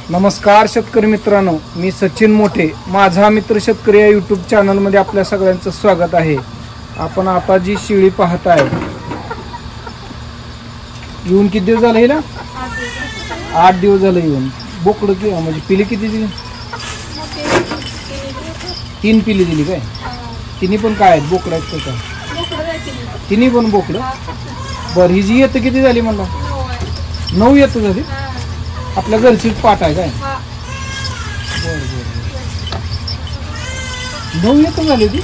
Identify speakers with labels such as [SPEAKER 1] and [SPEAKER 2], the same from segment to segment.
[SPEAKER 1] नमस्कार शेतकरी मित्रांनो, मी सचिन मोठे, माझा मित्र शेतकरी या यूट्यूब चॅनलमध्ये आपल्या सगळ्यांचं स्वागत आहे। आपण आता जी शेळी पाहताय, येऊन किती दिवस झाले हिला? 8 दिवस झाले येऊन। बोकड की म्हणजे पिली किती दिली? 3 पिली दिली काय? तिन्ही पण काय आहेत? बोकड आहेत का? तिन्ही पण बोकड। बरं, ही जी येतं किती झाली म्हणला? 9 येतं झाली। आपल्या घरचीच पाट आहे काय? बर बर, 9 येतं झाली ती।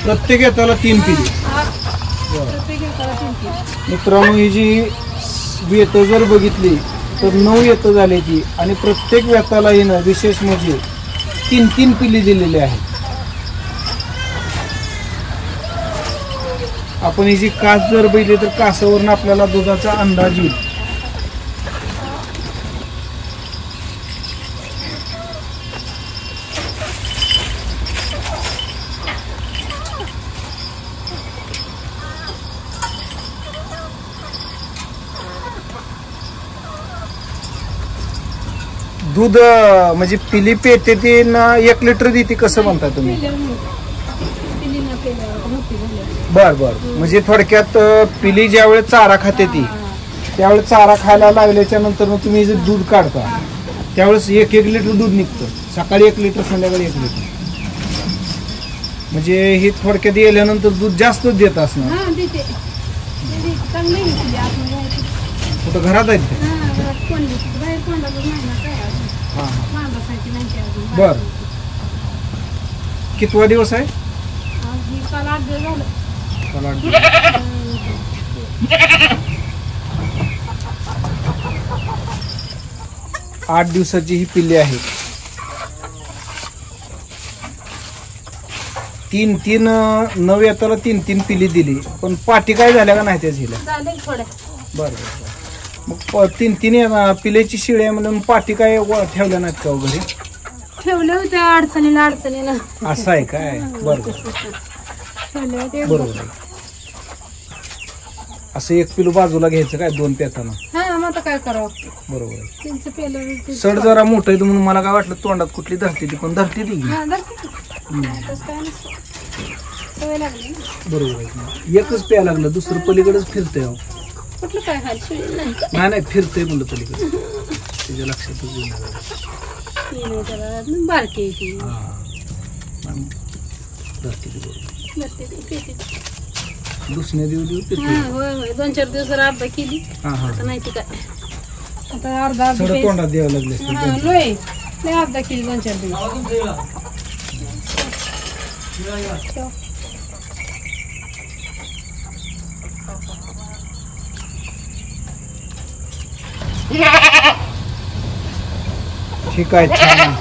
[SPEAKER 1] प्रत्येक येताला 3 पिली। मित्रांनो, ही जी येतं जर बघितली तर 9 येतं झाली ती, आणि प्रत्येक वेताला हिनं विशेष म्हणजे 3 पिली दिलेली आहे। आपण ही जी कास जर बघितली तर कासावरून आपल्याला दुधाचा अंदाज येईल। दूध म्हणजे पिली पेते ती 1 लिटर देते कसं म्हणता तुम्ही? बर बर, म्हणजे थोडक्यात पिली ज्यावेळेस चारा खाते ती, त्यावेळेस चारा खायला लागल्याच्या नंतर मग तुम्ही जे दूध काढता त्यावेळेस 1 लिटर दूध निघतं। सकाळी 1 लिटर, संध्याकाळी 1 लिटर, म्हणजे हे थोडक्यात येल्यानंतर दूध जास्त देत असणार। कुठं घरात आहेत ते? बर, कितवा दिवस आहे? 8 दिवसाची ही पिल्ली आहे। 3 9 येताला 3 पिली दिली, पण पाठी काय झाल्या का नाही त्याची? बर, मग 3 पिलेची शिळी आहे म्हणून पाठी काय ठेवल्या नाहीत का घरी?
[SPEAKER 2] ठेवल्या होत्या अडचणीला।
[SPEAKER 1] असं आहे काय? बरोबर बरोबर, असं 1 पिलू बाजूला घ्यायचं काय 2 पेताना?
[SPEAKER 2] आता काय करावं?
[SPEAKER 1] बरोबर आहे। सड जरा मोठं आहे म्हणून मला काय वाटलं तोंडात कुठली धरती ती, पण धरती ती। बरोबर आहे, एकच प्यायला लागलं, दुसरं पलीकडेच फिरतंय।
[SPEAKER 2] कुठलं काय
[SPEAKER 1] नाही फिरतंय म्हणलं पलीकडे, त्याच्या लक्षातच
[SPEAKER 2] बारकी
[SPEAKER 1] दुसऱ्या दिवशी
[SPEAKER 2] 2-4 दिवस अर्धा केली, आता नाही ती काय, आता अर्धा
[SPEAKER 1] तोंडात द्यावं लागले
[SPEAKER 2] अर्धा केली 2-4 दिवस।
[SPEAKER 1] ठीक आहे, छान।